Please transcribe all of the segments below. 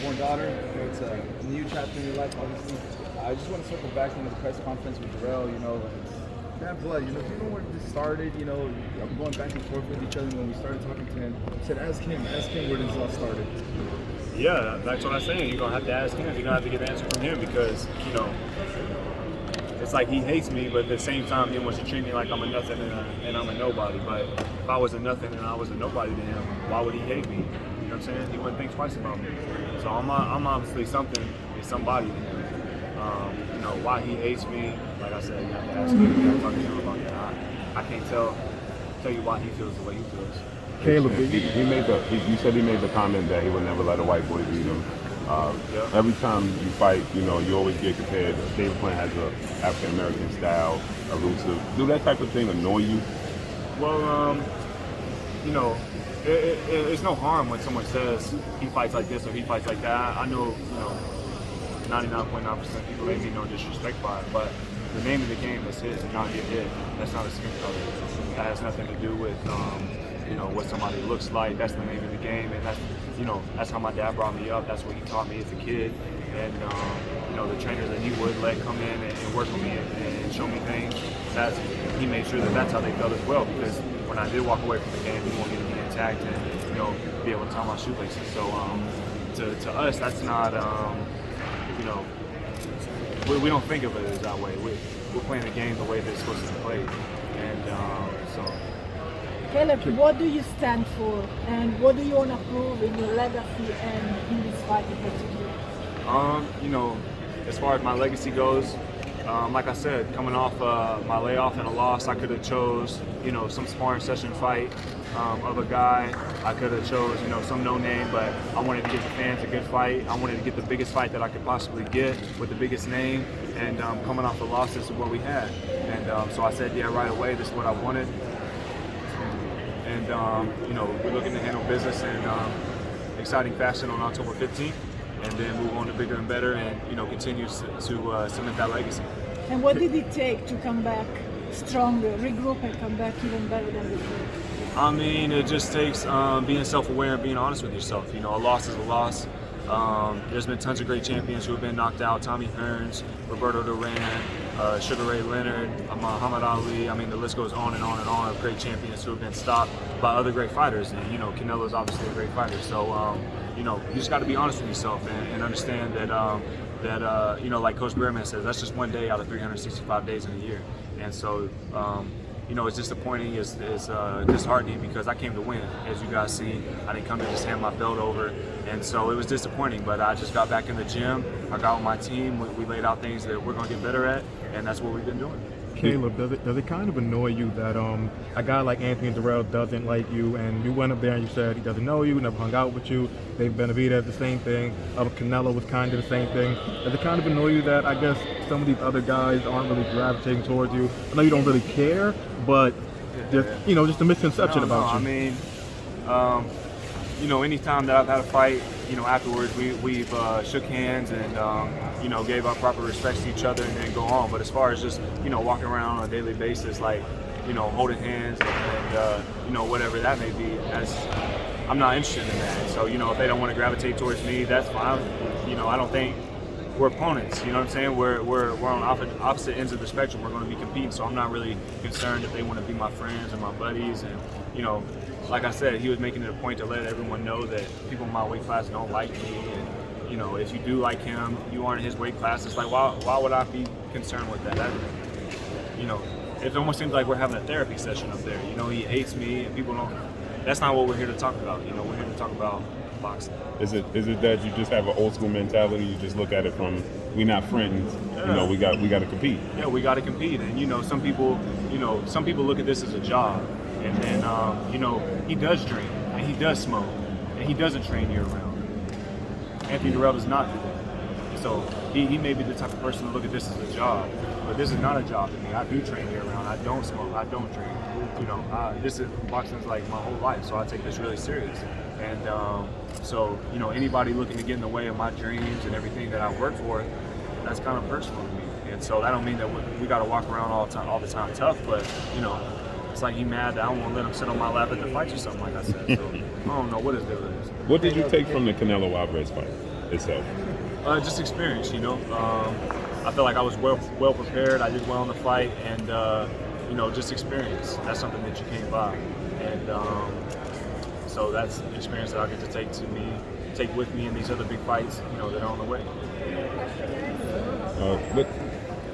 firstborn daughter. It's a new chapter in your life, obviously. I just want to circle back into the press conference with Dirrell. It's bad blood. Do you know where this started? I'm going back and forth with each other when we started talking to him. I said, ask him where this all started. Yeah, that's what I'm saying. You're going to have to ask him. You're going to have to get an answer from him because, it's like he hates me, but at the same time, he wants to treat me like I'm a nothing and I'm a nobody. But if I was a nothing and I was a nobody to him, why would he hate me? You know what I'm saying? He wouldn't think twice about me. So I'm obviously something and somebody to him. Why he hates me, like I said, you have to ask him. You have to talk to him about that. I can't tell you why he feels the way he feels. Caleb, you said he made the comment that he would never let a white boy beat him. Every time you fight, you always get compared. David Plant has a African American style, elusive. Do that type of thing annoy you? Well, it's no harm when someone says he fights like this or he fights like that. I know, 99.9% of people may mean no disrespect by it, but the name of the game is his and not get hit. That's not a skin color. That has nothing to do with what somebody looks like. That's the name of the game, and that's how my dad brought me up. That's what he taught me as a kid, and the trainers that he would let come in and work with me and show me things. He made sure that's how they felt as well. Because when I did walk away from the game, he wanted me to be intact and be able to tie my shoelaces. So to us, that's not we don't think of it as that way. We're playing the game the way that it's supposed to be played, and so. Caleb, what do you stand for, and what do you want to prove in your legacy and in this fight in particular? As far as my legacy goes, like I said, coming off my layoff and a loss, I could have chose, some sparring session fight of a guy. I could have chose, some no name, but I wanted to get the fans a good fight. I wanted to get the biggest fight that I could possibly get with the biggest name. And coming off the loss, this is what we had. And so I said, yeah, right away, this is what I wanted. And we're looking to handle business in exciting fashion on October 15th, and then move on to bigger and better, and continue to cement that legacy. And what did it take to come back stronger, regroup, and come back even better than before? I mean, it just takes being self-aware and being honest with yourself. A loss is a loss. There's been tons of great champions who have been knocked out. Tommy Hearns, Roberto Duran, Sugar Ray Leonard, Muhammad Ali. I mean, the list goes on and on and on of great champions who have been stopped by other great fighters. And, Canelo's obviously a great fighter. So, you just got to be honest with yourself and understand that, like Coach Bearman says, that's just one day out of 365 days in a year. And so, it's disappointing, it's disheartening because I came to win. As you guys see, I didn't come to just hand my belt over. And so it was disappointing, but I just got back in the gym. I got with my team. We laid out things that we're going to get better at, and that's what we've been doing. Caleb, does it kind of annoy you that a guy like Anthony Dirrell doesn't like you, and you went up there and you said he doesn't know you, never hung out with you? Dave Benavidez the same thing. Canelo was kind of the same thing. Does it kind of annoy you that I guess some of these other guys aren't really gravitating towards you? I know you don't really care, but just a misconception about you. I mean, anytime that I've had a fight, afterwards we've shook hands and gave our proper respects to each other and then go on. But as far as just walking around on a daily basis, like holding hands and whatever that may be, I'm not interested in that. So if they don't want to gravitate towards me, that's fine. I don't think we're opponents. You know what I'm saying? We're on opposite ends of the spectrum. We're going to be competing. So I'm not really concerned if they want to be my friends or my buddies. And like I said, he was making it a point to let everyone know that people in my weight class don't like me. And if you do like him, you aren't in his weight class. It's like, why would I be concerned with that? It almost seems like we're having a therapy session up there. He hates me, and people don't. That's not what we're here to talk about. We're here to talk about boxing. Is it that you just have an old school mentality? You just look at it from we're not friends. Yeah. We got to compete. Yeah, we got to compete, and some people look at this as a job, and then he does drink and he does smoke and he doesn't train year round. Anthony Dirrell does not do that. So he may be the type of person to look at this as a job, but this is not a job to me. I do train year round. I don't smoke. I don't drink. This is boxing's like my whole life, so I take this really serious. And so anybody looking to get in the way of my dreams and everything that I work for, that's kind of personal to me. And so that don't mean that we got to walk around all the time tough, but it's like he mad that I won't let him sit on my lap at the fight or something, like I said. So I don't know what his deal is. What did you take from the Canelo Alvarez fight? itself? Just experience, you know. I feel like I was well prepared. I did well in the fight, and you know, just experience. That's something that you can't buy, and so that's experience that I get to take with me in these other big fights, you know, that are on the way.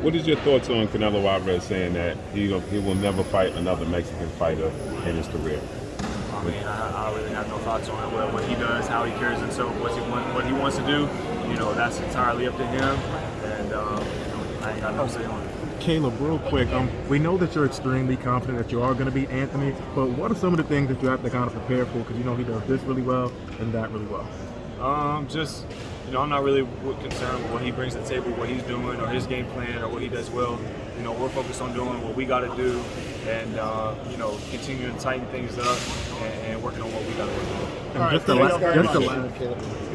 What is your thoughts on Canelo Alvarez saying that he will never fight another Mexican fighter in his career? I mean, I really have no thoughts on it. What he does, how he carries himself, what he wants to do, you know, that's entirely up to him. And you know, I ain't got no say on it. Caleb, real quick, we know that you're extremely confident that you are going to beat Anthony, but what are some of the things that you have to kind of prepare for? Because you know he does this really well and that really well. Just, you know, I'm not really concerned with what he brings to the table, what he's doing, or his game plan, or what he does well. You know, we're focused on doing what we got to do, and you know, continuing to tighten things up and working on what we got to work on. And just the last.